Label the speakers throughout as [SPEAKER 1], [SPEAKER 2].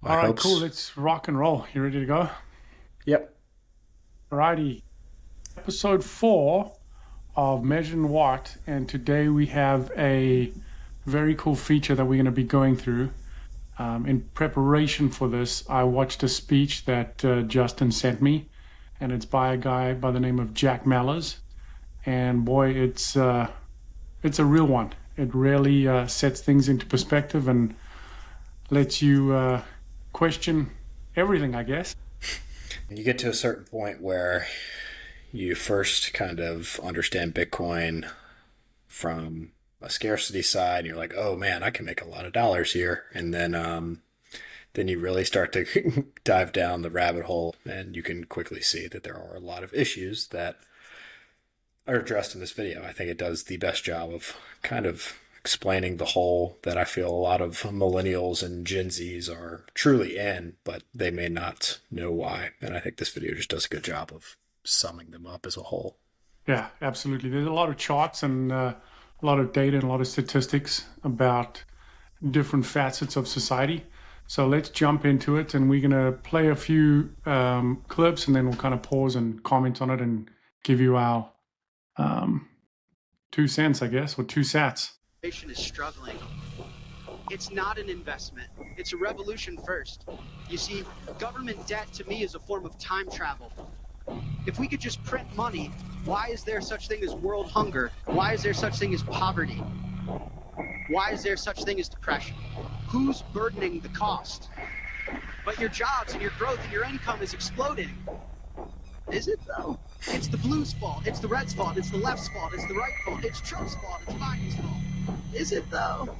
[SPEAKER 1] I
[SPEAKER 2] All right,
[SPEAKER 1] hope.
[SPEAKER 2] cool. Let's rock and roll. You ready to go?
[SPEAKER 1] Yep.
[SPEAKER 2] Alrighty. Episode 4 of Measure and Watt. And today we have a very cool feature that we're going to be going through. In preparation for this, I watched a speech that Justin sent me, and it's by a guy by the name of Jack Mallers. And boy, it's a real one. It really sets things into perspective and lets you question everything, I guess.
[SPEAKER 1] You get to a certain point where you first kind of understand Bitcoin from a scarcity side. And you're like, oh man, I can make a lot of dollars here. And then you really start to dive down the rabbit hole, and you can quickly see that there are a lot of issues that are addressed in this video. I think it does the best job of kind of explaining the hole that I feel a lot of millennials and Gen Zs are truly in, but they may not know why. And I think this video just does a good job of summing them up as a whole.
[SPEAKER 2] Yeah, absolutely. There's a lot of charts and a lot of data and a lot of statistics about different facets of society. So let's jump into it, and we're going to play a few clips, and then we'll kind of pause and comment on it and give you our um, 2 cents, I guess, or two sats.
[SPEAKER 3] Nation is struggling. It's not an investment. It's a revolution first. You see, government debt to me is a form of time travel. If we could just print money, why is there such thing as world hunger? Why is there such thing as poverty? Why is there such thing as depression? Who's burdening the cost? But your jobs and your growth and your income is exploding. Is it though? It's the blues' fault. It's the reds' fault. It's the left's fault. It's the right fault. It's Trump's fault. It's Biden's fault. Is it though?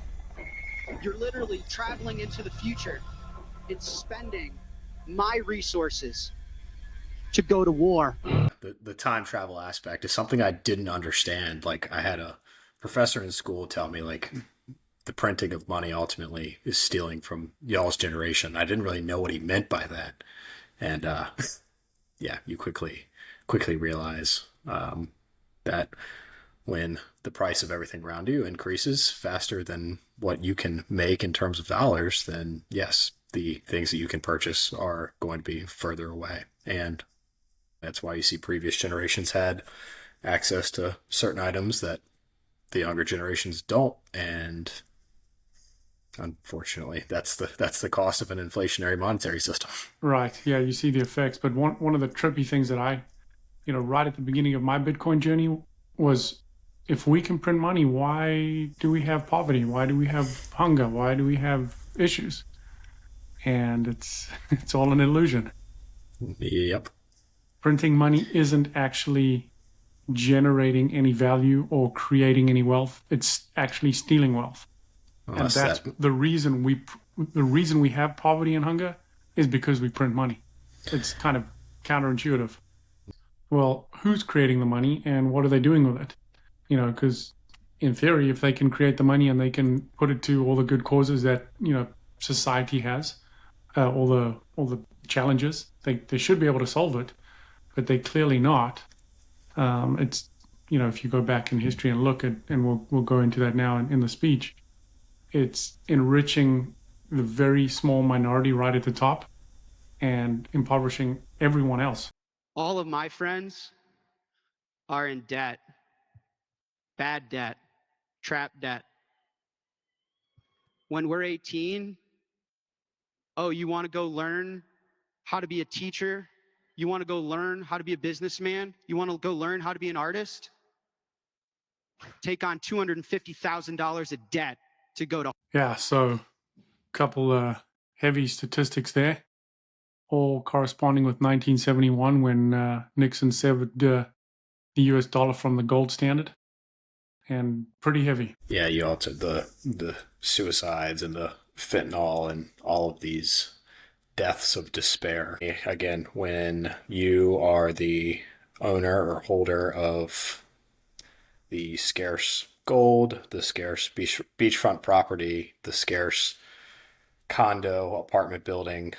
[SPEAKER 3] You're literally traveling into the future. It's spending my resources to go to war.
[SPEAKER 1] The time travel aspect is something I didn't understand. Like, I had a professor in school tell me, like, the printing of money ultimately is stealing from y'all's generation. I didn't really know what he meant by that. And yeah, you quickly realize that when the price of everything around you increases faster than what you can make in terms of dollars, then yes, the things that you can purchase are going to be further away. And that's why you see previous generations had access to certain items that the younger generations don't. And unfortunately, that's the cost of an inflationary monetary system.
[SPEAKER 2] Right. Yeah, you see the effects. But one of the trippy things that right at the beginning of my Bitcoin journey was, if we can print money, why do we have poverty? Why do we have hunger? Why do we have issues? And it's all an illusion.
[SPEAKER 1] Yep.
[SPEAKER 2] Printing money isn't actually generating any value or creating any wealth. It's actually stealing wealth. And
[SPEAKER 1] Unless
[SPEAKER 2] that's
[SPEAKER 1] that
[SPEAKER 2] the reason we have poverty and hunger is because we print money. It's kind of counterintuitive. Well, who's creating the money and what are they doing with it? Because in theory, if they can create the money and they can put it to all the good causes that, society has, all the challenges, they should be able to solve it, but they clearly not. It's if you go back in history and look at, and we'll go into that now in the speech, it's enriching the very small minority right at the top and impoverishing everyone else.
[SPEAKER 3] All of my friends are in debt, bad debt, trap debt. When we're 18, oh, you want to go learn how to be a teacher? You want to go learn how to be a businessman? You want to go learn how to be an artist? Take on $250,000 of debt to go to.
[SPEAKER 2] Yeah, so a couple heavy statistics there, all corresponding with 1971 when Nixon severed the US dollar from the gold standard, and pretty heavy.
[SPEAKER 1] Yeah, you altered the suicides and the fentanyl and all of these deaths of despair. Again, when you are the owner or holder of the scarce gold, the scarce beachfront property, the scarce condo, apartment building,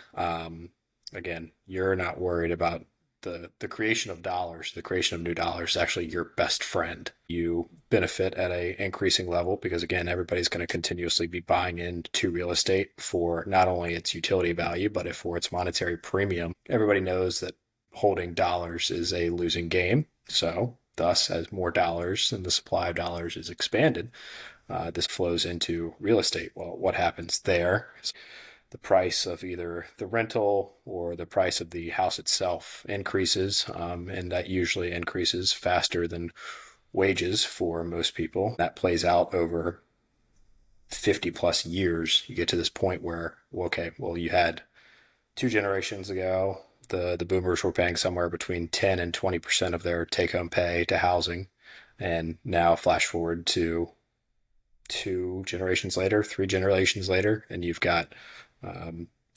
[SPEAKER 1] again, you're not worried about the creation of dollars, the creation of new dollars is actually your best friend. You benefit at a increasing level because, again, everybody's going to continuously be buying into real estate for not only its utility value, but for its monetary premium. Everybody knows that holding dollars is a losing game. So thus, as more dollars and the supply of dollars is expanded, this flows into real estate. Well, what happens there is the price of either the rental or the price of the house itself increases, and that usually increases faster than wages for most people. That plays out over 50 plus years. You get to this point where, you had 2 generations ago, the boomers were paying somewhere between 10 and 20% of their take-home pay to housing. And now flash forward to 2 generations later, 3 generations later, and you've got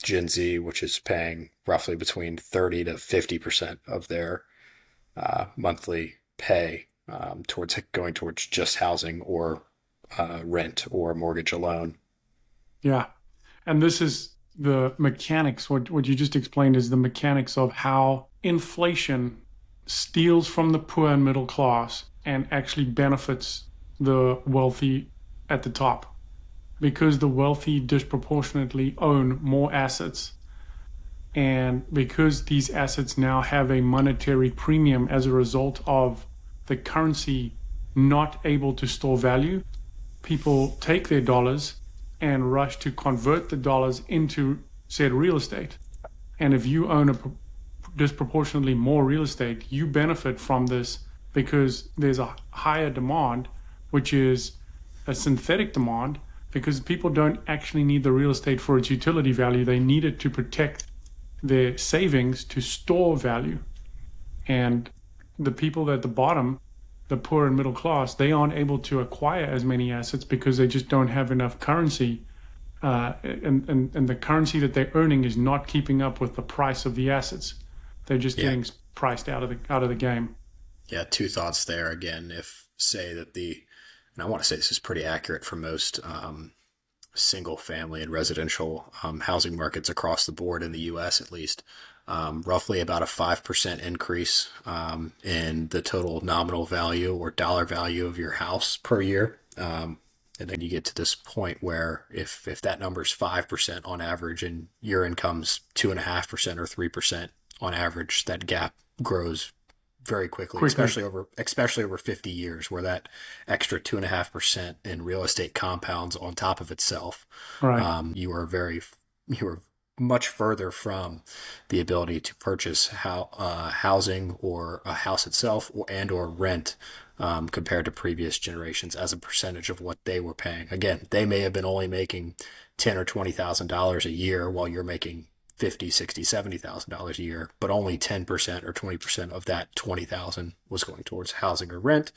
[SPEAKER 1] Gen Z, which is paying roughly between 30 to 50% of their monthly pay towards just housing or rent or mortgage alone.
[SPEAKER 2] Yeah. And this is the mechanics. What you just explained is the mechanics of how inflation steals from the poor and middle class and actually benefits the wealthy at the top, because the wealthy disproportionately own more assets. And because these assets now have a monetary premium as a result of the currency not able to store value, people take their dollars and rush to convert the dollars into said real estate. And if you own a disproportionately more real estate, you benefit from this because there's a higher demand, which is a synthetic demand, because people don't actually need the real estate for its utility value. They need it to protect their savings, to store value. And the people at the bottom, the poor and middle class, they aren't able to acquire as many assets because they just don't have enough currency. And the currency that they're earning is not keeping up with the price of the assets. They're just getting priced out of the game.
[SPEAKER 1] Yeah, 2 thoughts there. Again, if say that and I want to say this is pretty accurate for most single family and residential housing markets across the board in the U.S. at least, roughly about a 5% increase in the total nominal value or dollar value of your house per year. And then you get to this point where if that number is 5% on average and your income's 2.5% or 3% on average, that gap grows very quickly, especially over 50 years, where that extra 2.5% in real estate compounds on top of itself.
[SPEAKER 2] Right.
[SPEAKER 1] You are much further from the ability to purchase housing or a house itself or rent compared to previous generations as a percentage of what they were paying. Again, they may have been only making $10,000 or $20,000 a year while you're making $50,000, $60,000, $70,000 a year, but only 10% or 20% of that $20,000 was going towards housing or rent.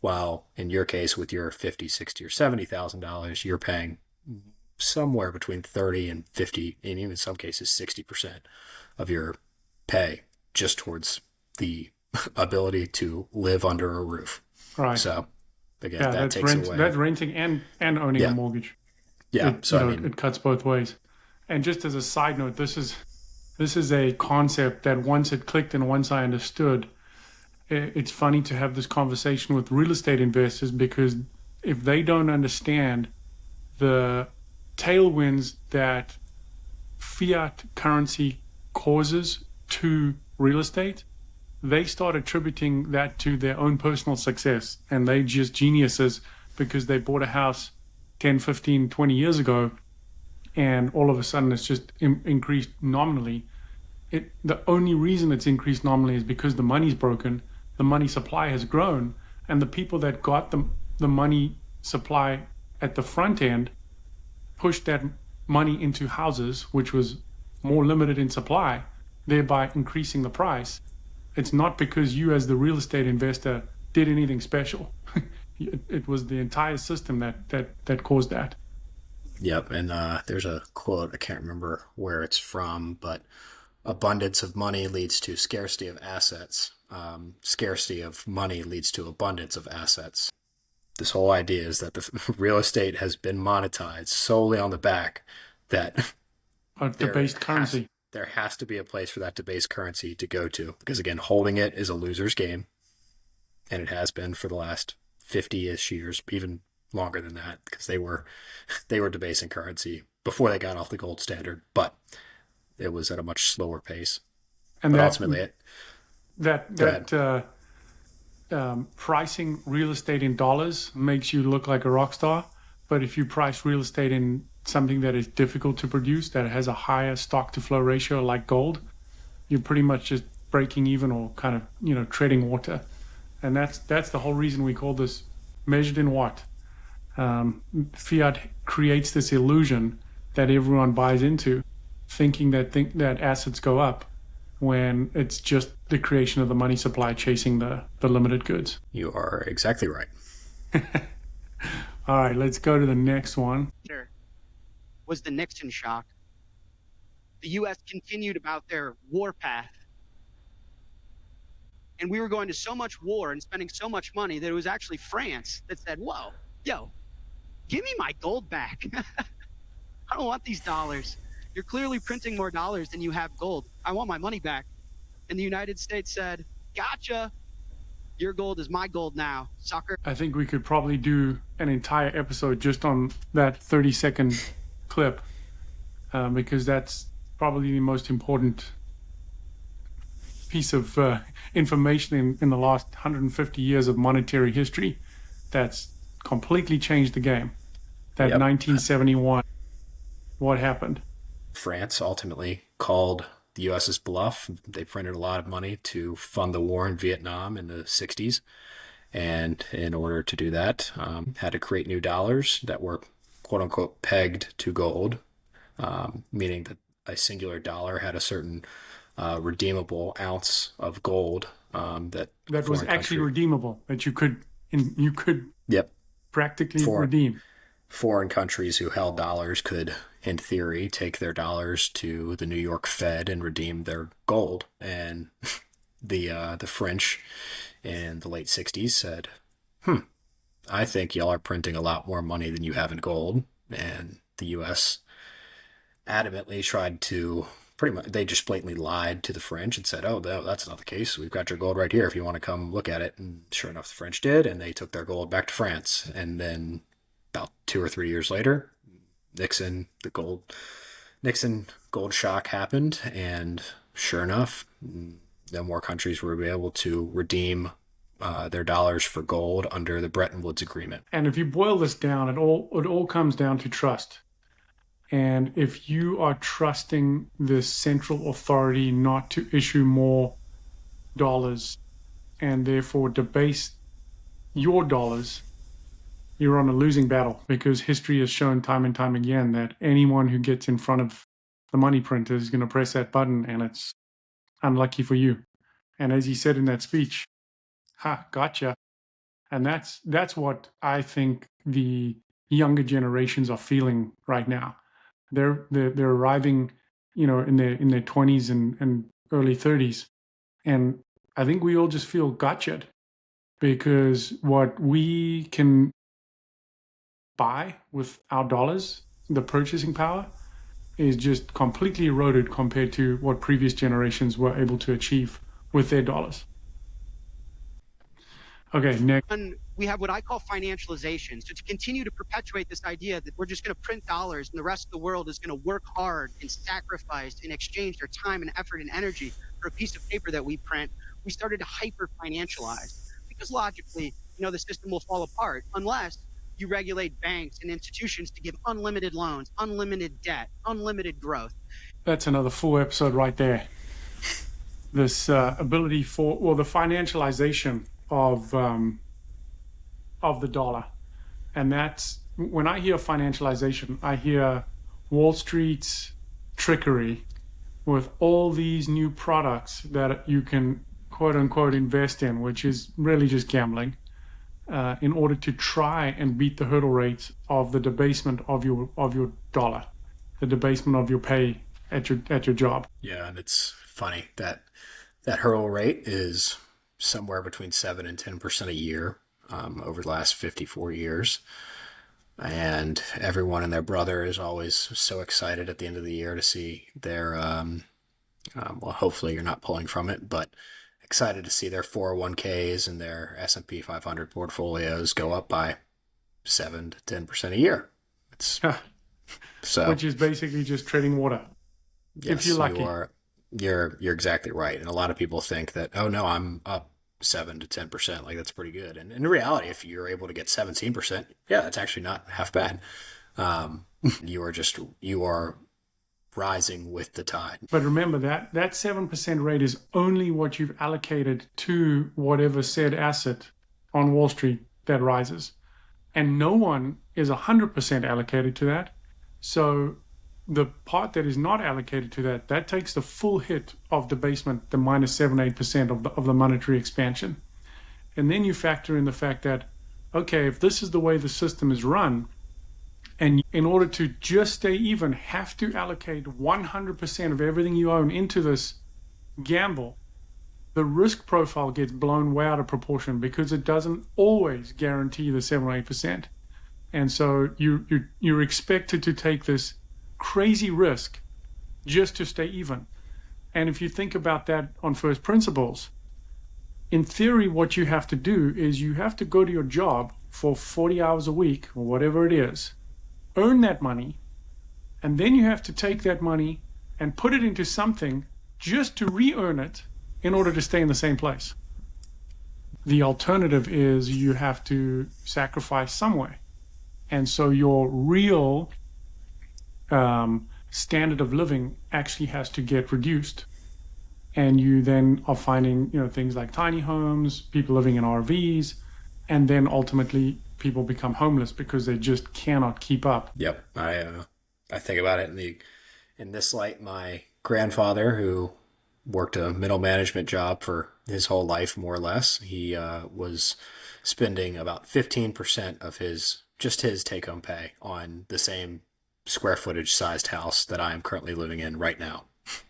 [SPEAKER 1] While in your case, with your $50,000, $60,000, or $70,000, you're paying somewhere between 30 and 50, and even in some cases 60% of your pay just towards the ability to live under a roof.
[SPEAKER 2] Right.
[SPEAKER 1] So again, that takes away.
[SPEAKER 2] That's renting and owning a mortgage.
[SPEAKER 1] Yeah.
[SPEAKER 2] It cuts both ways. And just as a side note, this is a concept that once it clicked and once I understood, it's funny to have this conversation with real estate investors, because if they don't understand the tailwinds that fiat currency causes to real estate, they start attributing that to their own personal success. And they just geniuses because they bought a house 10, 15, 20 years ago, and all of a sudden it's just increased nominally. The only reason it's increased nominally is because the money's broken, the money supply has grown, and the people that got the money supply at the front end pushed that money into houses, which was more limited in supply, thereby increasing the price. It's not because you as the real estate investor did anything special. It was the entire system that caused that.
[SPEAKER 1] Yep, and there's a quote, I can't remember where it's from, but abundance of money leads to scarcity of assets. Scarcity of money leads to abundance of assets. This whole idea is that the real estate has been monetized solely on the back that
[SPEAKER 2] the base currency.
[SPEAKER 1] there has to be a place for that debased currency to go to, because again, holding it is a loser's game, and it has been for the last 50-ish years, even longer than that, because they were debasing currency before they got off the gold standard, but it was at a much slower pace.
[SPEAKER 2] And
[SPEAKER 1] but
[SPEAKER 2] that
[SPEAKER 1] ultimately,
[SPEAKER 2] pricing real estate in dollars makes you look like a rock star. But if you price real estate in something that is difficult to produce, that has a higher stock to flow ratio like gold, you're pretty much just breaking even or kind of, treading water. And that's the whole reason we call this measured in what. Fiat creates this illusion that everyone buys into, thinking that assets go up, when it's just the creation of the money supply chasing the limited goods.
[SPEAKER 1] You are exactly right.
[SPEAKER 2] All right, let's go to the next one.
[SPEAKER 3] Was the Nixon shock. The U.S. continued about their war path. And we were going to so much war and spending so much money that it was actually France that said, whoa, yo, give me my gold back. I don't want these dollars. You're clearly printing more dollars than you have gold. I want my money back. And the United States said, gotcha. Your gold is my gold now, sucker.
[SPEAKER 2] I think we could probably do an entire episode just on that 30-second clip, because that's probably the most important piece of information in the last 150 years of monetary history that's completely changed the game. That 1971, what happened?
[SPEAKER 1] France ultimately called the U.S.'s bluff. They printed a lot of money to fund the war in Vietnam in the 60s. And in order to do that, had to create new dollars that were, quote unquote, pegged to gold, meaning that a singular dollar had a certain redeemable ounce of gold that
[SPEAKER 2] was actually redeemable, that you could practically redeem.
[SPEAKER 1] Foreign countries who held dollars could, in theory, take their dollars to the New York Fed and redeem their gold. And the French in the late 60s said, I think y'all are printing a lot more money than you have in gold. And the U.S. adamantly tried to, pretty much, they just blatantly lied to the French and said, oh, no, that's not the case. We've got your gold right here if you want to come look at it. And sure enough, the French did, and they took their gold back to France. And then about 2 or 3 years later, Nixon gold shock happened, and sure enough, no more countries were able to redeem their dollars for gold under the Bretton Woods Agreement.
[SPEAKER 2] And if you boil this down, it all comes down to trust. And if you are trusting this central authority not to issue more dollars and therefore debase your dollars, you're on a losing battle, because history has shown time and time again that anyone who gets in front of the money printer is going to press that button, and it's unlucky for you. And as he said in that speech, gotcha. And that's what I think the younger generations are feeling right now. They're arriving, in their 20s and early 30s, and I think we all just feel gotcha'd, because what we can buy with our dollars, the purchasing power, is just completely eroded compared to what previous generations were able to achieve with their dollars. Okay, next.
[SPEAKER 3] And we have what I call financialization. So to continue to perpetuate this idea that we're just going to print dollars and the rest of the world is going to work hard and sacrifice and exchange their time and effort and energy for a piece of paper that we print, we started to hyper financialize. Because logically, the system will fall apart unless you regulate banks and institutions to give unlimited loans, unlimited debt, unlimited growth.
[SPEAKER 2] That's another full episode right there. This ability for, the financialization of the dollar. And that's, when I hear financialization, I hear Wall Street's trickery with all these new products that you can, quote unquote, invest in, which is really just gambling. In order to try and beat the hurdle rates of the debasement of your dollar, the debasement of your pay at your job.
[SPEAKER 1] Yeah, and it's funny that hurdle rate is somewhere between 7 and 10% a year over the last 54 years. And everyone and their brother is always so excited at the end of the year to see their Well, hopefully you're not pulling from it, but excited to see their 401ks and their S&P 500 portfolios go up by 7 to 10% a year. It's so,
[SPEAKER 2] which is basically just treading water.
[SPEAKER 1] yes,
[SPEAKER 2] if you're lucky.
[SPEAKER 1] You're exactly right. And a lot of people think that, oh no, I'm up 7 to 10%. Like, that's pretty good. And in reality, if you're able to get 17%, yeah, that's actually not half bad. You are rising with the tide.
[SPEAKER 2] But remember that 7% rate is only what you've allocated to whatever said asset on Wall Street that rises. And no one is 100% allocated to that. So the part that is not allocated to that takes the full hit of debasement, the minus 7-8% of the monetary expansion. And then you factor in the fact that, okay, if this is the way the system is run, and in order to just stay even, have to allocate 100% of everything you own into this gamble, the risk profile gets blown way out of proportion because it doesn't always guarantee the 7 or 8%. And so you're expected to take this crazy risk just to stay even. And if you think about that on first principles, in theory, what you have to do is you have to go to your job for 40 hours a week or whatever it is, earn that money, and then you have to take that money and put it into something just to re-earn it in order to stay in the same place. The alternative is you have to sacrifice some way. And so your real standard of living actually has to get reduced. And you then are finding, things like tiny homes, people living in RVs, and then ultimately people become homeless because they just cannot keep up.
[SPEAKER 1] Yep. I think about it in this light. My grandfather, who worked a middle management job for his whole life, more or less, he was spending about 15% of his take-home pay on the same square footage sized house that I am currently living in right now.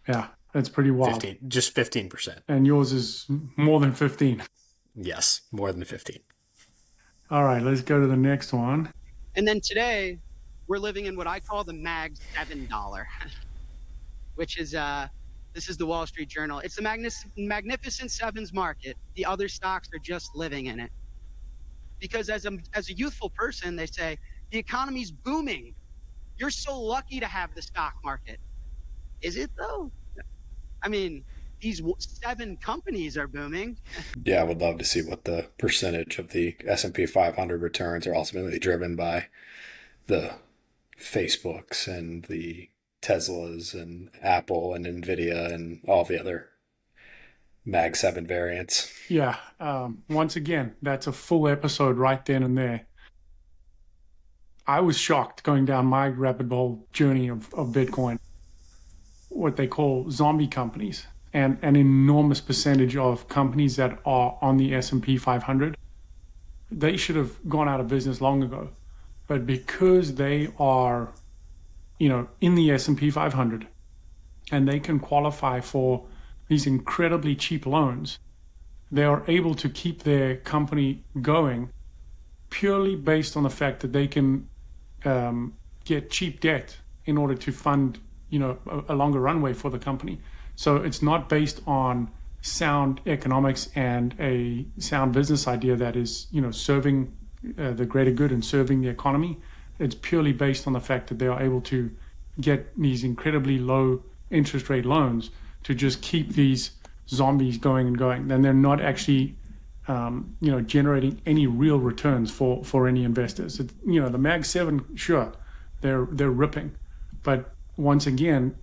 [SPEAKER 2] Yeah, that's pretty wild.
[SPEAKER 1] Just 15%.
[SPEAKER 2] And yours is more than 15.
[SPEAKER 1] Yes, more than 15.
[SPEAKER 2] All right, let's go to the next one.
[SPEAKER 3] And then today, we're living in what I call the Mag $7, which is this is the Wall Street Journal. It's the Magnificent Sevens market. The other stocks are just living in it. Because as a youthful person, they say, the economy's booming. You're so lucky to have the stock market. Is it though? I mean, these 7 companies are booming.
[SPEAKER 1] Yeah, I would love to see what the percentage of the S&P 500 returns are ultimately driven by the Facebooks and the Teslas and Apple and Nvidia and all the other Mag 7 variants.
[SPEAKER 2] Yeah. Once again, that's a full episode right then and there. I was shocked going down my rabbit hole journey of Bitcoin, what they call zombie companies, and an enormous percentage of companies that are on the S&P 500. They should have gone out of business long ago. But because they are, in the S&P 500 and they can qualify for these incredibly cheap loans, they are able to keep their company going purely based on the fact that they can get cheap debt in order to fund, a longer runway for the company. So it's not based on sound economics and a sound business idea that is, serving the greater good and serving the economy. It's purely based on the fact that they are able to get these incredibly low interest rate loans to just keep these zombies going and going. Then they're not actually, generating any real returns for any investors. The Mag 7, sure, they're ripping, but once again,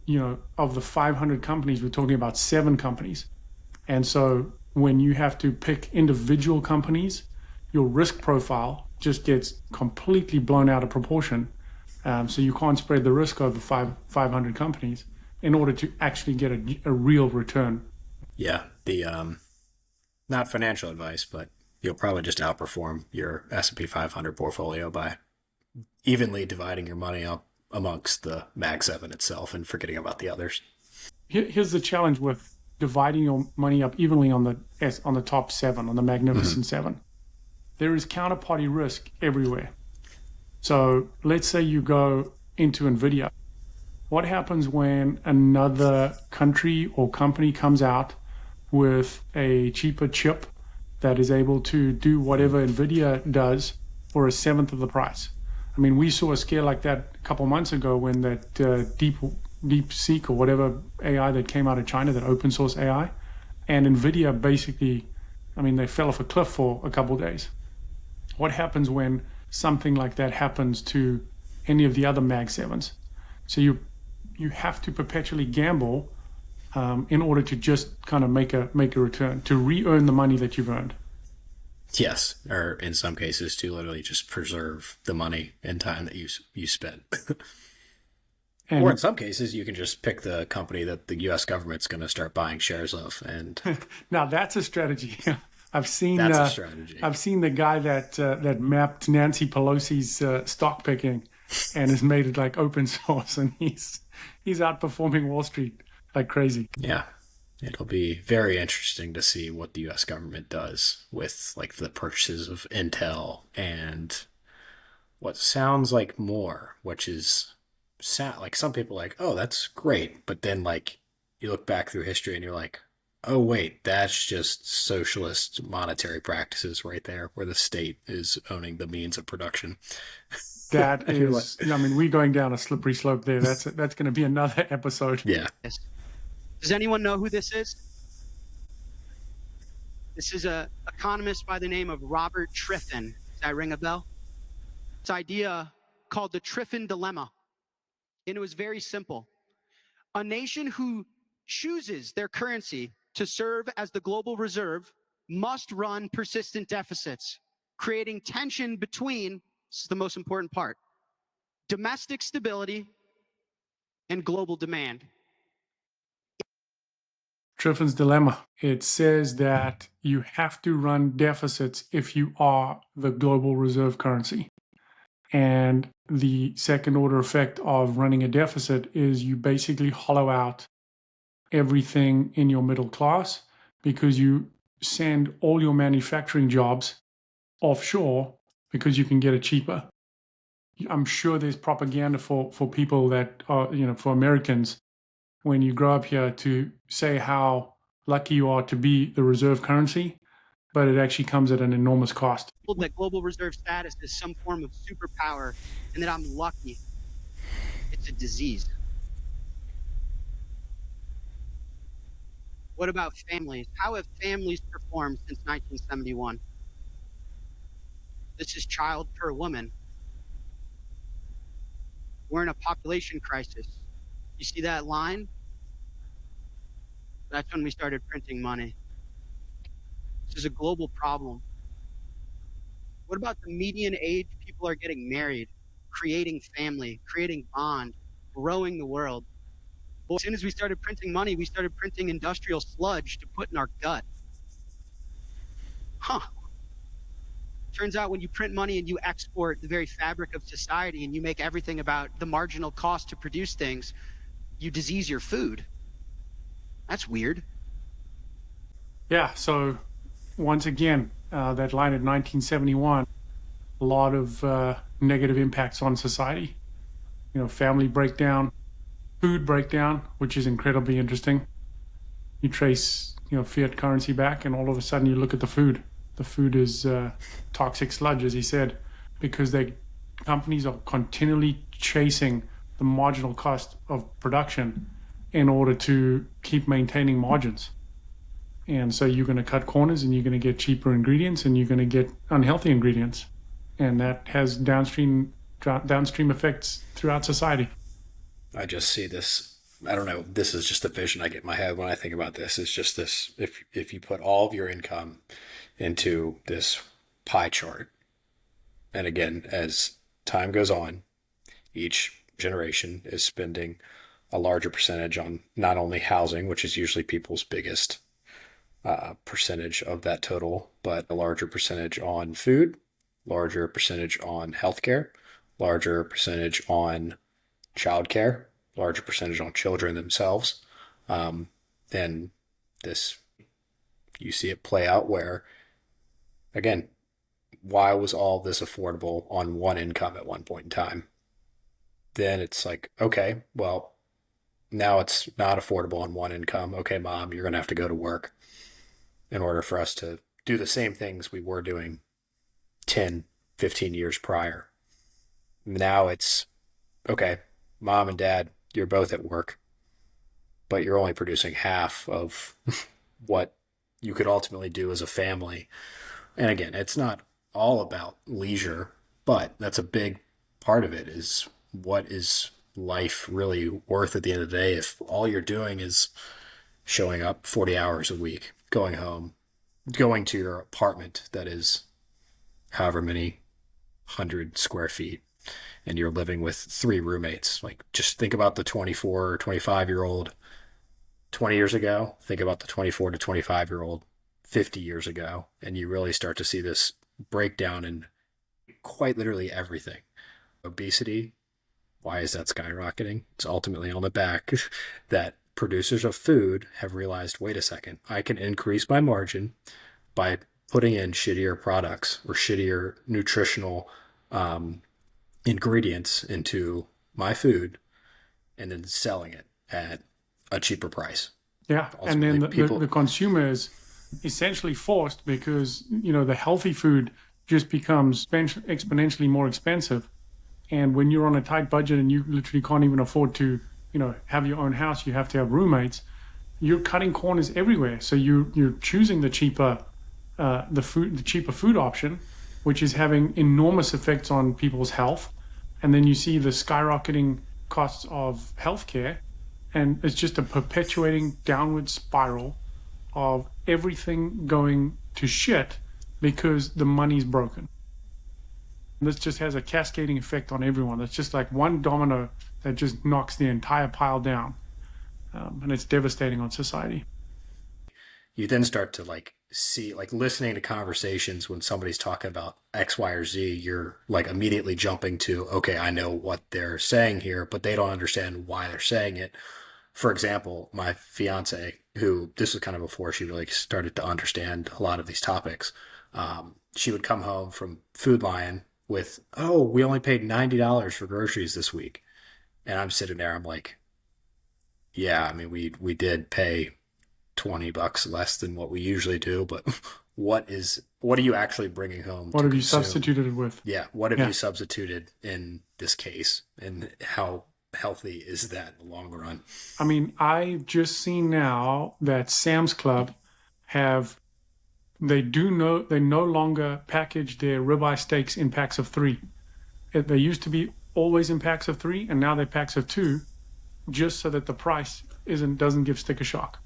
[SPEAKER 2] of the 500 companies, we're talking about 7 companies. And so when you have to pick individual companies, your risk profile just gets completely blown out of proportion. So you can't spread the risk over 500 companies in order to actually get a real return. Yeah,
[SPEAKER 1] Not financial advice, but you'll probably just outperform your S&P 500 portfolio by evenly dividing your money up amongst the Mag 7 itself and forgetting about the others.
[SPEAKER 2] Here's the challenge with dividing your money up evenly on the top 7, on the Magnificent 7. There is counterparty risk everywhere. So let's say you go into Nvidia. What happens when another country or company comes out with a cheaper chip that is able to do whatever NVIDIA does for a seventh of the price? I mean, we saw a scare like that a couple months ago when that DeepSeek or whatever AI that came out of China, that open source AI, and NVIDIA basically, I mean, they fell off a cliff for a couple of days. What happens when something like that happens to any of the other Mag 7s? So you have to perpetually gamble in order to just kind of make a return, to re-earn the money that you've earned.
[SPEAKER 1] Yes, or in some cases to literally just preserve the money and time that you spent.
[SPEAKER 2] And
[SPEAKER 1] or in some cases, you can just pick the company that the U.S. government's going to start buying shares of, and
[SPEAKER 2] now that's a strategy. I've seen
[SPEAKER 1] that's a strategy.
[SPEAKER 2] I've seen the guy that mapped Nancy Pelosi's stock picking and has made it like open source, and he's outperforming Wall Street like crazy.
[SPEAKER 1] Yeah. It'll be very interesting to see what the U.S. government does with like the purchases of Intel and what sounds like more, which is like some people are like, oh, that's great. But then like you look back through history and you're like, oh, wait, that's just socialist monetary practices right there where the state is owning the means of production.
[SPEAKER 2] That is, I mean, we're going down a slippery slope there. That's going to be another episode.
[SPEAKER 1] Yeah.
[SPEAKER 3] Does anyone know who this is? This is an economist by the name of Robert Triffin. Does that ring a bell? It's an idea called the Triffin Dilemma. And it was very simple. A nation who chooses their currency to serve as the global reserve must run persistent deficits, creating tension between, this is the most important part, domestic stability and global demand.
[SPEAKER 2] Triffin's Dilemma. It says that you have to run deficits if you are the global reserve currency. And the second order effect of running a deficit is you basically hollow out everything in your middle class because you send all your manufacturing jobs offshore because you can get it cheaper. I'm sure there's propaganda for people that are, for Americans, when you grow up here, to say how lucky you are to be the reserve currency, but it actually comes at an enormous cost.
[SPEAKER 3] That global reserve status is some form of superpower and that I'm lucky. It's a disease. What about families? How have families performed since 1971? This is child per woman. We're in a population crisis. You see that line? That's when we started printing money. This is a global problem. What about the median age people are getting married, creating family, creating bond, growing the world? Well, as soon as we started printing money, we started printing industrial sludge to put in our gut. Turns out when you print money and you export the very fabric of society and you make everything about the marginal cost to produce things, you disease your food. That's weird.
[SPEAKER 2] Yeah, so once again, that line in 1971, a lot of negative impacts on society. Family breakdown, food breakdown, which is incredibly interesting. You trace, fiat currency back, and all of a sudden you look at the food. The food is toxic sludge, as he said, because companies are continually chasing the marginal cost of production in order to keep maintaining margins. And so you're going to cut corners and you're going to get cheaper ingredients and you're going to get unhealthy ingredients. And that has downstream effects throughout society.
[SPEAKER 1] I just see this. I don't know. This is just the vision I get in my head when I think about this. It's just this. If you put all of your income into this pie chart, and again, as time goes on, each generation is spending a larger percentage on not only housing, which is usually people's biggest percentage of that total, but a larger percentage on food, larger percentage on healthcare, larger percentage on childcare, larger percentage on children themselves. And this, you see it play out where, again, why was all this affordable on one income at one point in time? Then it's like, okay, well, Now it's not affordable on one income. Okay, mom, you're going to have to go to work in order for us to do the same things we were doing 10, 15 years prior. Now it's okay, mom and dad, you're both at work, but you're only producing half of what you could ultimately do as a family. And again, it's not all about leisure, but that's a big part of it is what is life really worth at the end of the day if all you're doing is showing up 40 hours a week, going home, going to your apartment that is however many 100 square feet, and you're living with three roommates. Like, just think about the 24 or 25-year-old 20 years ago. Think about the 24 to 25-year-old 50 years ago. And you really start to see this breakdown in quite literally everything. Obesity, why is that skyrocketing? It's ultimately on the back that producers of food have realized, wait a second, I can increase my margin by putting in shittier products or shittier nutritional ingredients into my food and then selling it at a cheaper price.
[SPEAKER 2] Yeah, and then the consumer is essentially forced because, the healthy food just becomes exponentially more expensive. And when you're on a tight budget and you literally can't even afford to, have your own house, you have to have roommates, you're cutting corners everywhere. So you're choosing the cheaper food option, which is having enormous effects on people's health. And then you see the skyrocketing costs of healthcare, and it's just a perpetuating downward spiral of everything going to shit because the money's broken. This just has a cascading effect on everyone. It's just like one domino that just knocks the entire pile down. And it's devastating on society.
[SPEAKER 1] You then start to see, listening to conversations when somebody's talking about X, Y, or Z, you're immediately jumping to, okay, I know what they're saying here, but they don't understand why they're saying it. For example, my fiance, who this was kind of before she really started to understand a lot of these topics, she would come home from Food Lion with, oh, we only paid $90 for groceries this week. And I'm sitting there, I'm like, yeah, I mean, we did pay $20 less than what we usually do, but what are you actually bringing home?
[SPEAKER 2] What have you substituted it with?
[SPEAKER 1] Yeah. What have you substituted in this case? And how healthy is that in the long run?
[SPEAKER 2] I mean, I've just seen now that Sam's Club they no longer package their ribeye steaks in packs of 3. They used to be always in packs of 3, and now they're packs of 2, just so that the price doesn't give sticker shock.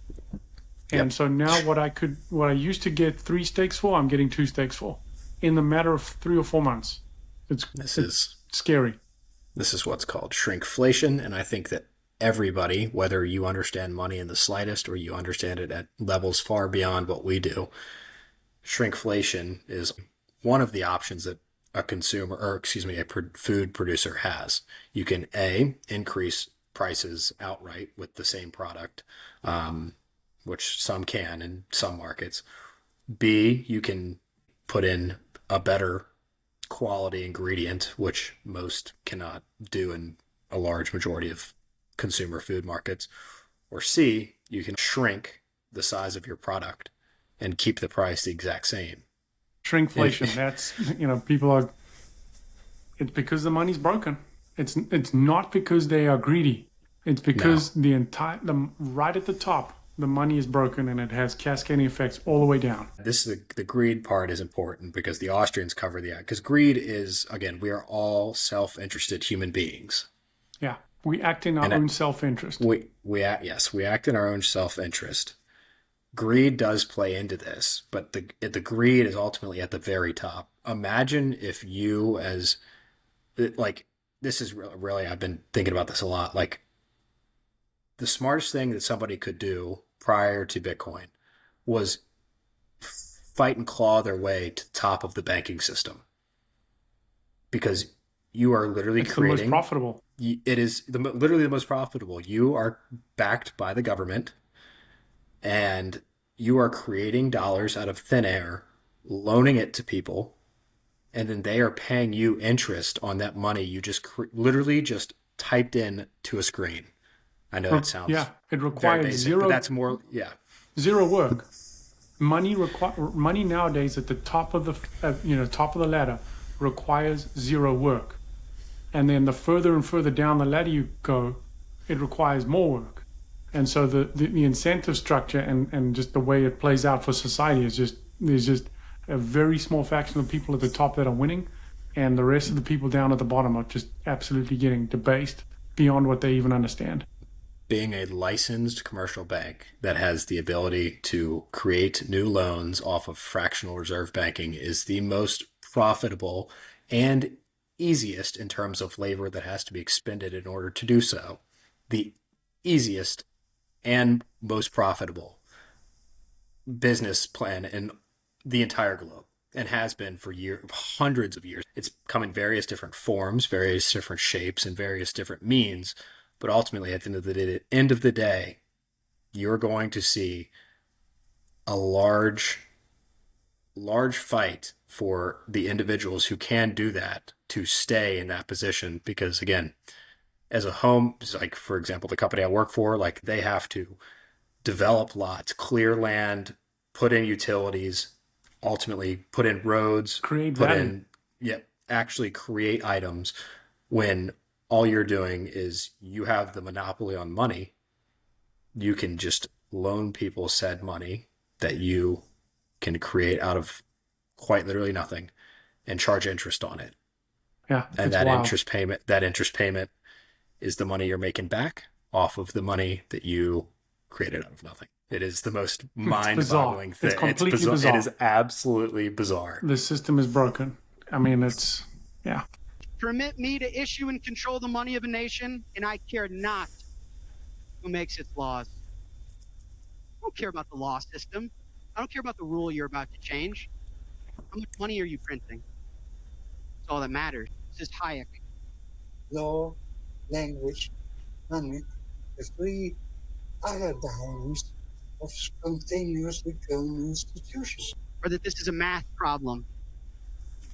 [SPEAKER 2] And so now what I used to get 3 steaks for, I'm getting 2 steaks for in the matter of 3 or 4 months. It's scary.
[SPEAKER 1] This is what's called shrinkflation, and I think that everybody, whether you understand money in the slightest or you understand it at levels far beyond what we do, shrinkflation is one of the options that a food producer has. You can increase prices outright with the same product, which some can in some markets. B, you can put in a better quality ingredient, which most cannot do in a large majority of consumer food markets. Or C, you can shrink the size of your product and keep the price the exact same.
[SPEAKER 2] Shrinkflation, that's, it's because the money's broken. It's not because they are greedy. It's because right at the top, the money is broken and it has cascading effects all the way down.
[SPEAKER 1] The greed part is important because the Austrians cover because greed is, again, we are all self-interested human beings.
[SPEAKER 2] Yeah. We act in our own self-interest.
[SPEAKER 1] We act in our own self-interest. Greed does play into this, but the greed is ultimately at the very top. Imagine if you this is really, I've been thinking about this a lot. The smartest thing that somebody could do prior to Bitcoin was fight and claw their way to the top of the banking system, because you are literally creating
[SPEAKER 2] the most profitable.
[SPEAKER 1] It is literally the most profitable. You are backed by the government, and you are creating dollars out of thin air, loaning it to people, and then they are paying you interest on that money you just literally just typed in to a screen. I know it sounds
[SPEAKER 2] Yeah, it
[SPEAKER 1] very
[SPEAKER 2] requires
[SPEAKER 1] basic, but that's more, yeah.
[SPEAKER 2] zero work. Money nowadays at the top of the ladder requires zero work, and then the further and further down the ladder you go, it requires more work. And so the incentive structure and just the way it plays out for society is just, there's just a very small fraction of people at the top that are winning, and the rest of the people down at the bottom are just absolutely getting debased beyond what they even understand.
[SPEAKER 1] Being a licensed commercial bank that has the ability to create new loans off of fractional reserve banking is the most profitable and easiest in terms of labor that has to be expended in order to do so. The easiest and most profitable business plan in the entire globe, and has been for hundreds of years. It's come in various different forms, various different shapes, and various different means. But ultimately, at the end of the day, you're going to see a large fight for the individuals who can do that to stay in that position. Because again, as a home, like for example, the company I work for, like they have to develop lots, clear land, put in utilities, ultimately put in roads, actually create items, when all you're doing is you have the monopoly on money. You can just loan people said money that you can create out of quite literally nothing and charge interest on it.
[SPEAKER 2] Yeah.
[SPEAKER 1] And that interest payment is the money you're making back off of the money that you created out of nothing. It is the most mind-boggling thing.
[SPEAKER 2] It's completely bizarre.
[SPEAKER 1] It is absolutely bizarre.
[SPEAKER 2] The system is broken. I mean, yeah.
[SPEAKER 3] Permit me to issue and control the money of a nation, and I care not who makes its laws. I don't care about the law system. I don't care about the rule you're about to change. How much money are you printing? That's all that matters. This is Hayek.
[SPEAKER 4] Law, language, money, the three paradigms of spontaneously grown institutions.
[SPEAKER 3] Or that this is a math problem.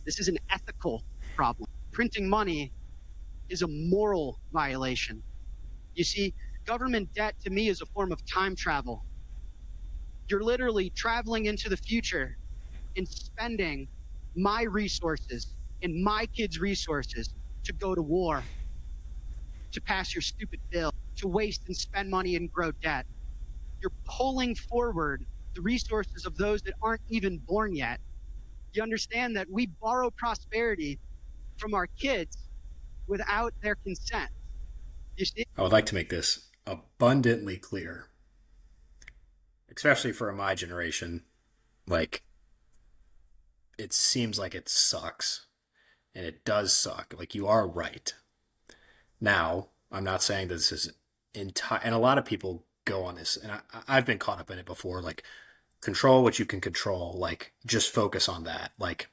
[SPEAKER 3] This is an ethical problem. Printing money is a moral violation. You see, government debt to me is a form of time travel. You're literally traveling into the future and spending my resources and my kids' resources to go to war, to pass your stupid bill, to waste and spend money and grow debt. You're pulling forward the resources of those that aren't even born yet. You understand that we borrow prosperity from our kids without their consent. You see?
[SPEAKER 1] I would like to make this abundantly clear, especially for my generation. Like, it seems like it sucks, and it does suck. Like, you are right. Now, I'm not saying that this is entire, and a lot of people go on this, and I've been caught up in it before. Like, control what you can control. Like, just focus on that. Like,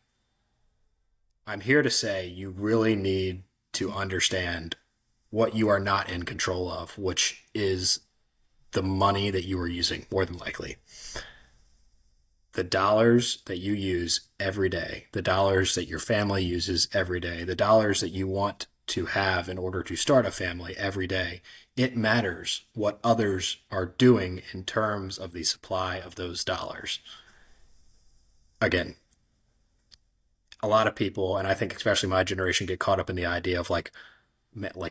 [SPEAKER 1] I'm here to say you really need to understand what you are not in control of, which is the money that you are using, more than likely. The dollars that you use every day, the dollars that your family uses every day, the dollars that you want to have in order to start a family every day, it matters what others are doing in terms of the supply of those dollars. Again, a lot of people, and I think especially my generation, get caught up in the idea of like,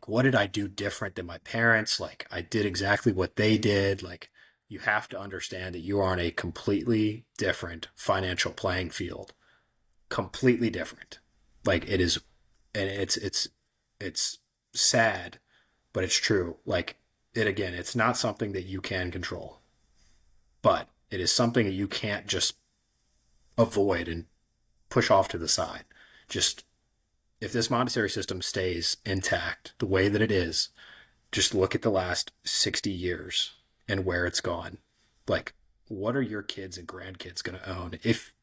[SPEAKER 1] what did I do different than my parents? Like, I did exactly what they did. Like, you have to understand that you are on a completely different financial playing field. Completely different. Like, it is, and it's sad, but it's true. Like, it's not something that you can control, but it is something that you can't just avoid and push off to the side. Just, if this monetary system stays intact the way that it is, just look at the last 60 years and where it's gone. Like, what are your kids and grandkids going to own? If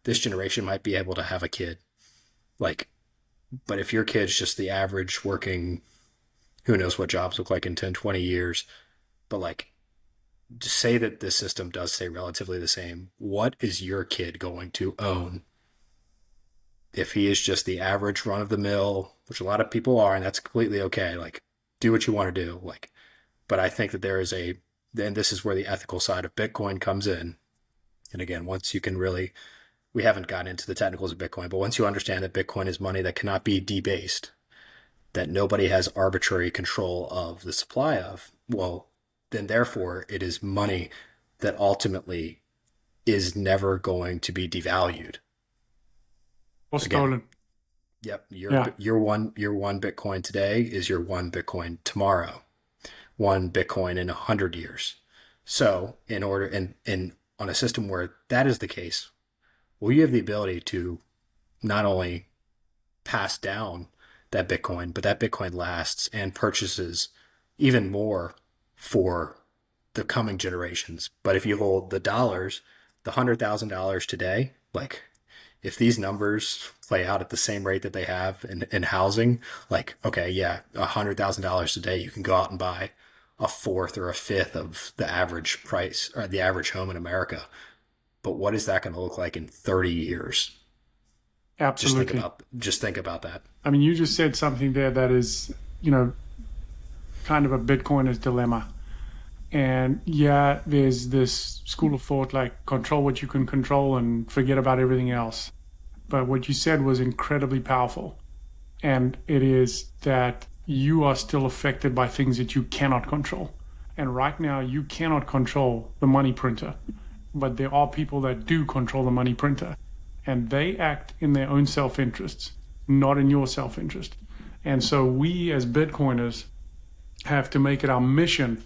[SPEAKER 1] this generation might be able to have a kid, like, but if your kid's just the average working, who knows what jobs look like in 10, 20 years, but like, to say that this system does stay relatively the same, what is your kid going to own if he is just the average run of the mill, which a lot of people are, and that's completely okay. Like, do what you want to do. Like, but I think that there is and this is where the ethical side of Bitcoin comes in. And again, once you can really, we haven't gotten into the technicals of Bitcoin, but once you understand that Bitcoin is money that cannot be debased, that nobody has arbitrary control of the supply of, well, then therefore it is money that ultimately is never going to be devalued.
[SPEAKER 2] Or stolen.
[SPEAKER 1] Yep. Your one Bitcoin today is your one Bitcoin tomorrow, one Bitcoin in 100 years. So in order, and on a system where that is the case, well, you have the ability to not only pass down that Bitcoin, but that Bitcoin lasts and purchases even more for the coming generations. But if you hold the dollars, the $100,000 today, like if these numbers play out at the same rate that they have in housing, like, okay, yeah, $100,000 today, you can go out and buy a fourth or a fifth of the average price or the average home in America. But what is that going to look like in 30 years?
[SPEAKER 2] Absolutely.
[SPEAKER 1] Just think about that.
[SPEAKER 2] I mean, you just said something there that is, kind of a Bitcoiner's dilemma. And yeah, there's this school of thought like control what you can control and forget about everything else. But what you said was incredibly powerful. And it is that you are still affected by things that you cannot control. And right now, you cannot control the money printer. But there are people that do control the money printer. And they act in their own self-interests, not in your self-interest. And so we as Bitcoiners have to make it our mission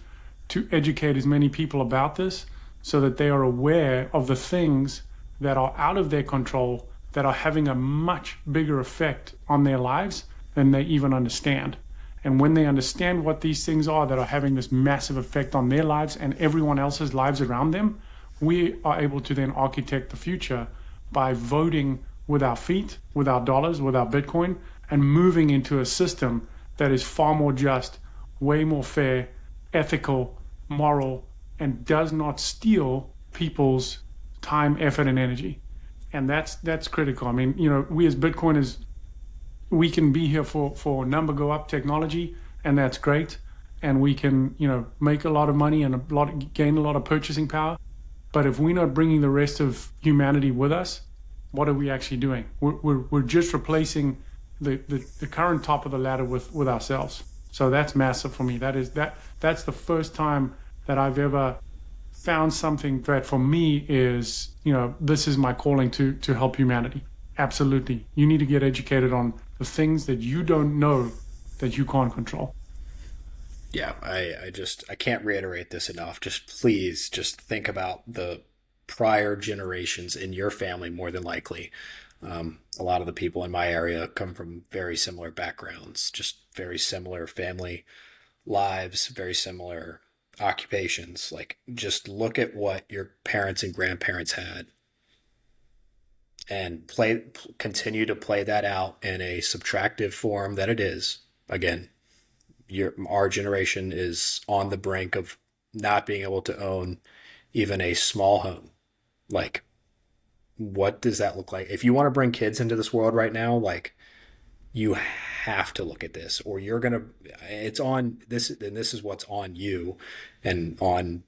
[SPEAKER 2] to educate as many people about this so that they are aware of the things that are out of their control that are having a much bigger effect on their lives than they even understand. And when they understand what these things are that are having this massive effect on their lives and everyone else's lives around them, we are able to then architect the future by voting with our feet, with our dollars, with our Bitcoin, and moving into a system that is far more just, way more fair, ethical, moral, and does not steal people's time, effort, and energy. And that's critical. I mean, we as Bitcoiners, we can be here for number go up technology, and that's great. And we can, make a lot of money and gain a lot of purchasing power. But if we're not bringing the rest of humanity with us, what are we actually doing? We're just replacing the current top of the ladder with ourselves. So that's massive for me. That's the first time that I've ever found something that for me is, this is my calling to help humanity. Absolutely. You need to get educated on the things that you don't know that you can't control.
[SPEAKER 1] Yeah, I can't reiterate this enough. Just please just think about the prior generations in your family more than likely. A lot of the people in my area come from very similar backgrounds, just very similar family lives, very similar occupations. Like, just look at what your parents and grandparents had and continue to play that out in a subtractive form that it is. Again, our generation is on the brink of not being able to own even a small home. Like, what does that look like? If you want to bring kids into this world right now, like, you have to look at this, or it's on this, and this is what's on you and on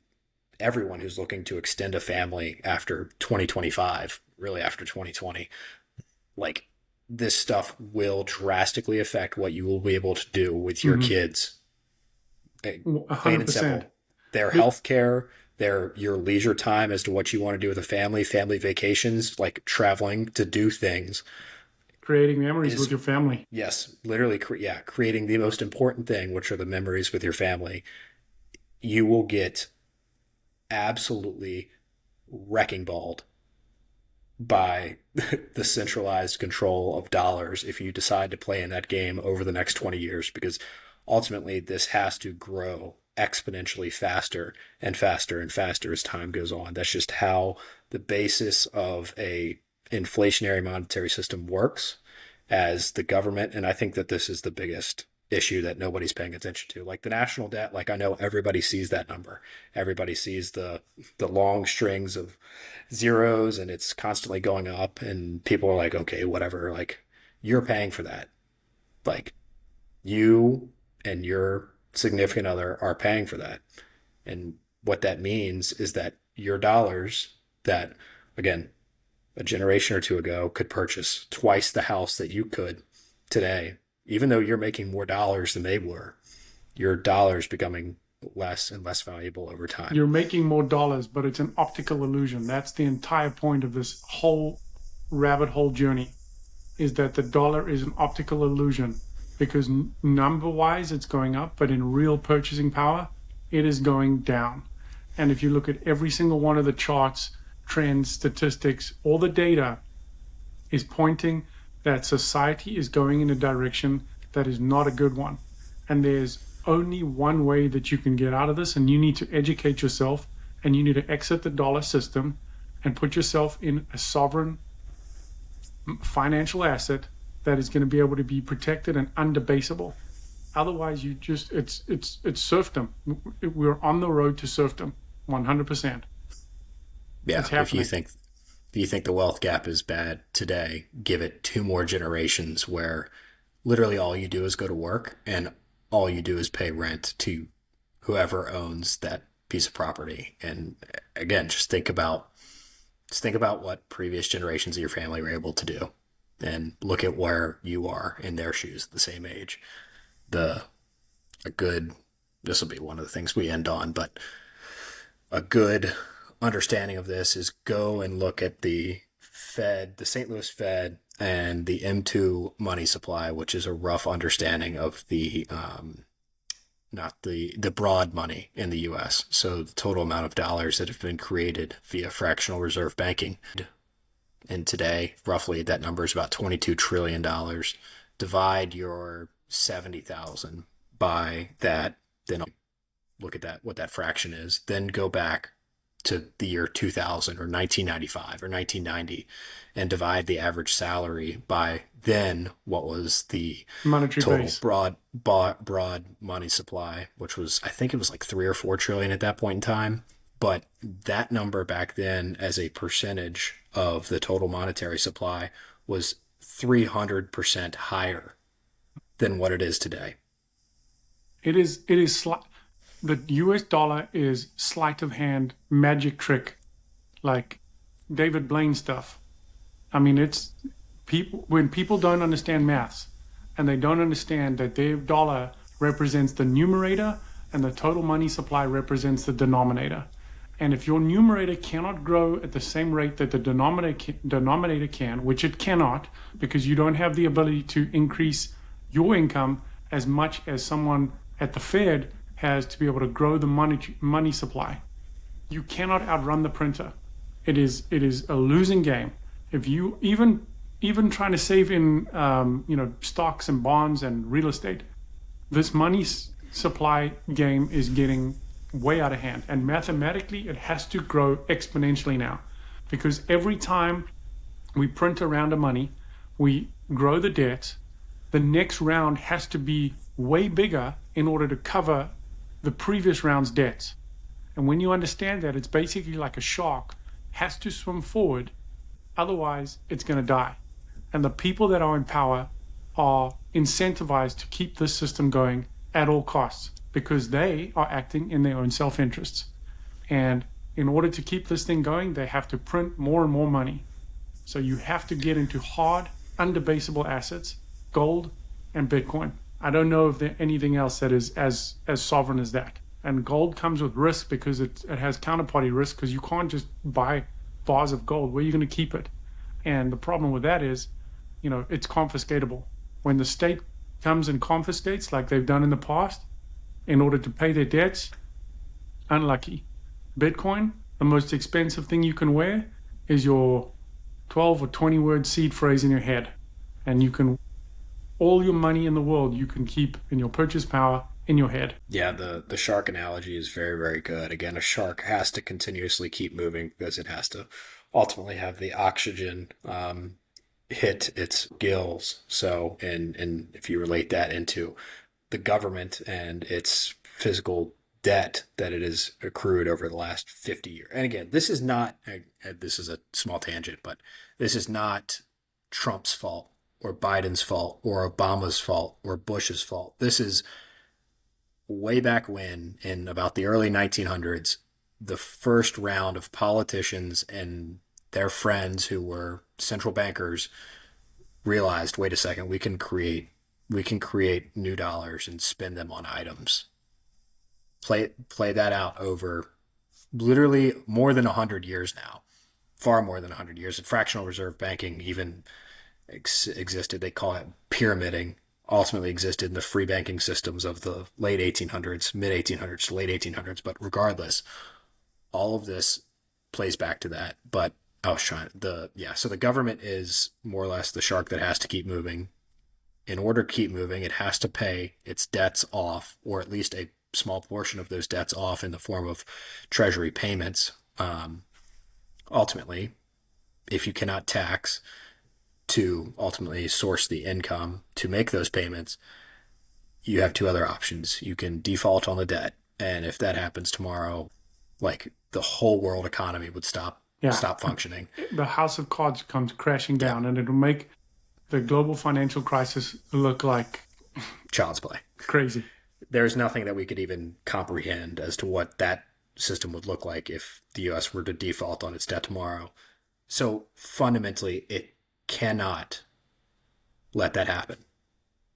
[SPEAKER 1] everyone who's looking to extend a family after 2025, really after 2020. Like, this stuff will drastically affect what you will be able to do with your kids. Plain
[SPEAKER 2] 100%.
[SPEAKER 1] and simple. Their health care, your leisure time as to what you want to do with a family vacations, like traveling to do things.
[SPEAKER 2] Creating memories with your family.
[SPEAKER 1] Yes, literally, creating the most important thing, which are the memories with your family. You will get absolutely wrecking balled by the centralized control of dollars if you decide to play in that game over the next 20 years, because ultimately this has to grow exponentially faster and faster and faster as time goes on. That's just how the basis of a inflationary monetary system works as the government. And I think that this is the biggest issue that nobody's paying attention to. Like the national debt, like I know everybody sees that number. Everybody sees the long strings of zeros and it's constantly going up and people are like, okay, whatever, like you're paying for that. Like you and your significant other are paying for that. And what that means is that your dollars that, again, a generation or two ago could purchase twice the house that you could today, even though you're making more dollars than they were, your dollars becoming less and less valuable over time.
[SPEAKER 2] You're making more dollars, but it's an optical illusion. That's the entire point of this whole rabbit hole journey, is that the dollar is an optical illusion, because number-wise it's going up, but in real purchasing power, it is going down. And if you look at every single one of the charts, trends, statistics, all the data is pointing that society is going in a direction that is not a good one. And there's only one way that you can get out of this, and you need to educate yourself, and you need to exit the dollar system and put yourself in a sovereign financial asset that is going to be able to be protected and undebasable. Otherwise, you just it's serfdom. We're on the road to serfdom, 100%.
[SPEAKER 1] Yeah, if you think the wealth gap is bad today, give it 2 more generations where literally all you do is go to work and all you do is pay rent to whoever owns that piece of property. And again, just think about what previous generations of your family were able to do, and look at where you are in their shoes at the same age. This will be one of the things we end on, but a good understanding of this is go and look at the Fed, the St. Louis Fed, and the M2 money supply, which is a rough understanding of the not the broad money in the U.S. So the total amount of dollars that have been created via fractional reserve banking. And today, roughly, that number is about $22 trillion. Divide your 70,000 by that, then look at that, what that fraction is. Then go back to the year 2000 or 1995 or 1990 and divide the average salary by then what was the
[SPEAKER 2] monetary
[SPEAKER 1] total
[SPEAKER 2] base.
[SPEAKER 1] broad money supply, which was, I think it was like 3 or 4 trillion at that point in time. But that number back then as a percentage of the total monetary supply was 300% higher than what it is today.
[SPEAKER 2] It is the US dollar is sleight of hand, magic trick, like David Blaine stuff. I mean, it's when people don't understand maths and they don't understand that their dollar represents the numerator and the total money supply represents the denominator. And if your numerator cannot grow at the same rate that the denominator can, which it cannot, because you don't have the ability to increase your income as much as someone at the Fed has to be able to grow the money supply, you cannot outrun the printer. It is a losing game. If you even trying to save in stocks and bonds and real estate, this money supply game is getting way out of hand, and mathematically it has to grow exponentially now, because every time we print a round of money, we grow the debt. The next round has to be way bigger in order to cover the previous round's debts. And when you understand that, it's basically like a shark has to swim forward, otherwise it's going to die. And the people that are in power are incentivized to keep this system going at all costs, because they are acting in their own self-interests. And in order to keep this thing going, they have to print more and more money. So you have to get into hard, undebasable assets, gold and Bitcoin. I don't know if there's anything else that is as sovereign as that. And gold comes with risk, because it has counterparty risk, because you can't just buy bars of gold. Where are you going to keep it? And the problem with that is, it's confiscatable. When the state comes and confiscates, like they've done in the past, in order to pay their debts, unlucky. Bitcoin, the most expensive thing you can wear is your 12 or 20 word seed phrase in your head. And all your money in the world you can keep in your purchase power in your head.
[SPEAKER 1] Yeah, the shark analogy is very, very good. Again, a shark has to continuously keep moving because it has to ultimately have the oxygen hit its gills. So, and if you relate that into the government and its physical debt that it has accrued over the last 50 years. And again, this is a small tangent, but this is not Trump's fault or Biden's fault or Obama's fault or Bush's fault. This is way back when, in about the early 1900s, the first round of politicians and their friends who were central bankers realized, wait a second, we can create new dollars and spend them on items. Play that out over literally more than 100 years now, far more than 100 years. And fractional reserve banking even existed. They call it pyramiding. Ultimately existed in the free banking systems of the late 1800s, mid 1800s to late 1800s. But regardless, all of this plays back to that. But I was trying so the government is more or less the shark that has to keep moving. In order to keep moving, it has to pay its debts off, or at least a small portion of those debts off in the form of treasury payments. Ultimately, if you cannot tax to ultimately source the income to make those payments, you have two other options. You can default on the debt, and if that happens tomorrow, like the whole world economy would stop functioning.
[SPEAKER 2] The house of cards comes crashing down, and it'll make the global financial crisis look like
[SPEAKER 1] child's play.
[SPEAKER 2] Crazy.
[SPEAKER 1] There's nothing that we could even comprehend as to what that system would look like if the U.S. were to default on its debt tomorrow. So fundamentally, it cannot let that happen.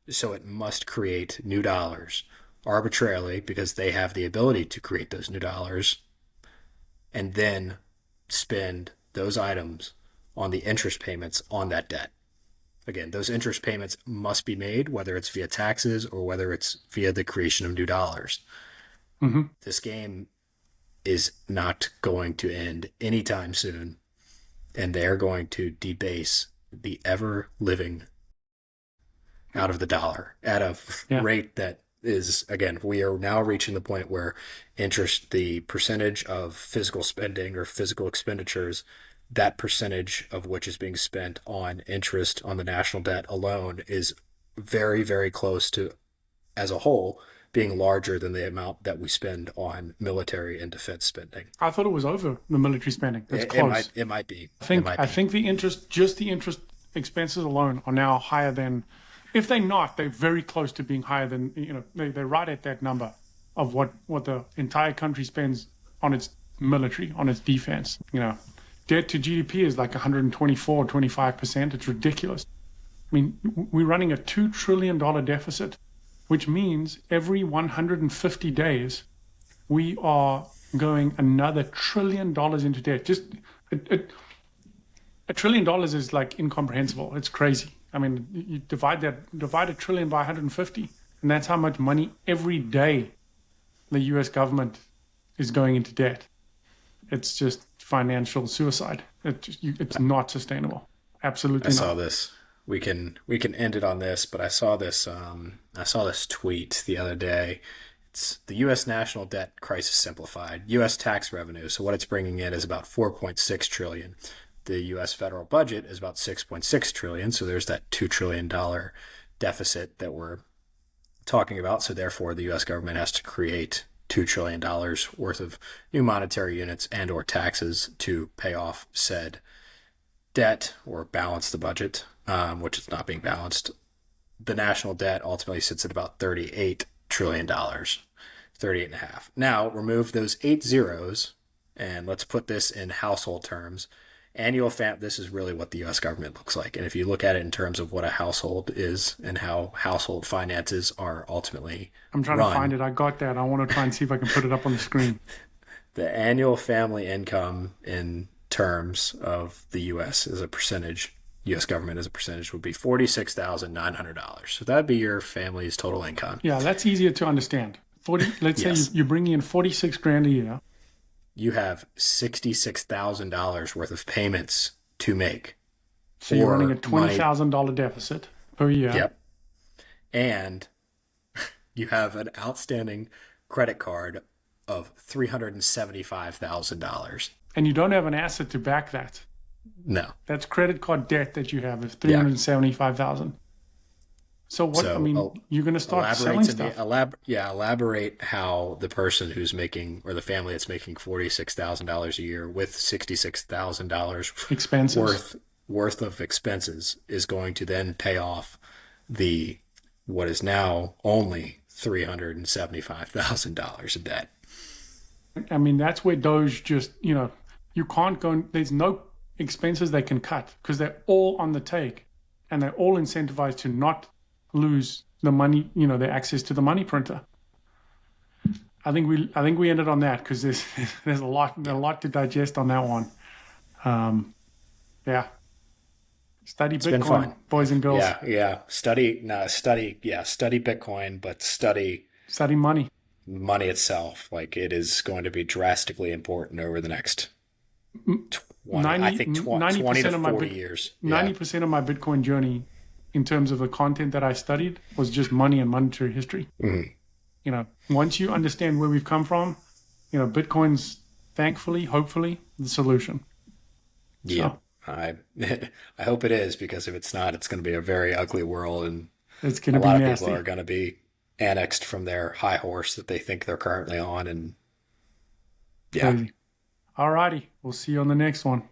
[SPEAKER 1] So it must create new dollars arbitrarily, because they have the ability to create those new dollars, and then spend those items on the interest payments on that debt. Again, those interest payments must be made, whether it's via taxes or whether it's via the creation of new dollars.
[SPEAKER 2] Mm-hmm.
[SPEAKER 1] This game is not going to end anytime soon, and they're going to debase the ever-living out of the dollar at a rate that is, again, we are now reaching the point where interest, the percentage of physical spending or physical expenditures, that percentage of which is being spent on interest on the national debt alone is very, very close to, as a whole, being larger than the amount that we spend on military and defense spending.
[SPEAKER 2] I thought it was over the military spending. That's close.
[SPEAKER 1] It might be.
[SPEAKER 2] I think the interest expenses alone are now higher than, if they're not, they're very close to being higher than, they're right at that number of what the entire country spends on its military, on its defense. Debt to GDP is like 124, 25%. It's ridiculous. I mean, we're running a $2 trillion deficit, which means every 150 days, we are going another $1 trillion into debt. Just $1 trillion is like incomprehensible. It's crazy. I mean, you divide $1 trillion by 150, and that's how much money every day the U.S. government is going into debt. It's just financial suicide. It's not sustainable. Absolutely not.
[SPEAKER 1] I saw this. We can end it on this, but I saw this tweet the other day. It's the U.S. national debt crisis simplified. U.S. tax revenue. So what it's bringing in is about $4.6 trillion. The U.S. federal budget is about $6.6 trillion. So there's that $2 trillion deficit that we're talking about. So therefore, the U.S. government has to create $2 trillion worth of new monetary units and or taxes to pay off said debt or balance the budget, which is not being balanced. The national debt ultimately sits at about $38 trillion, 38.5. Now, remove those 8 zeros, and let's put this in household terms. This is really what the U.S. government looks like. And if you look at it in terms of what a household is and how household finances are ultimately
[SPEAKER 2] I'm trying to find it. I got that. I want to try and see if I can put it up on the screen.
[SPEAKER 1] The annual family income in terms of the U.S. as a percentage, U.S. government as a percentage, would be $46,900. So that'd be your family's total income.
[SPEAKER 2] Yeah, that's easier to understand. Let's say you're bringing in $46,000 a year.
[SPEAKER 1] You have $66,000 worth of payments to make.
[SPEAKER 2] So you're running a $20,000 deficit per year.
[SPEAKER 1] Yep. And you have an outstanding credit card of $375,000.
[SPEAKER 2] And you don't have an asset to back that.
[SPEAKER 1] No.
[SPEAKER 2] That's credit card debt that you have is $375,000. So what? You're going to start selling stuff.
[SPEAKER 1] Elaborate how the person who's making, or the family that's making $46,000 a year with $66,000
[SPEAKER 2] expenses
[SPEAKER 1] worth of expenses is going to then pay off what is now only $375,000 in debt.
[SPEAKER 2] I mean, that's where Doge just, you can't go, there's no expenses they can cut because they're all on the take and they're all incentivized to not lose the money, their access to the money printer. I think we ended on that because there's a lot to digest on that one. Yeah. Study
[SPEAKER 1] It's been
[SPEAKER 2] Bitcoin,
[SPEAKER 1] fun.
[SPEAKER 2] boys and girls.
[SPEAKER 1] Yeah. Study Bitcoin, but study
[SPEAKER 2] Money.
[SPEAKER 1] money itself. Like, it is going to be drastically important over the next 20 to 40 years.
[SPEAKER 2] 90% of my Bitcoin journey in terms of the content that I studied was just money and monetary history.
[SPEAKER 1] Mm-hmm.
[SPEAKER 2] Once you understand where we've come from, Bitcoin's thankfully, hopefully, the solution.
[SPEAKER 1] Yeah.
[SPEAKER 2] So,
[SPEAKER 1] I hope it is, because if it's not, it's going to be a very ugly world, and
[SPEAKER 2] it's going to
[SPEAKER 1] a
[SPEAKER 2] be
[SPEAKER 1] lot
[SPEAKER 2] nasty.
[SPEAKER 1] of people are going to be annexed from their high horse that they think they're currently on. And yeah.
[SPEAKER 2] Crazy. All righty. We'll see you on the next one.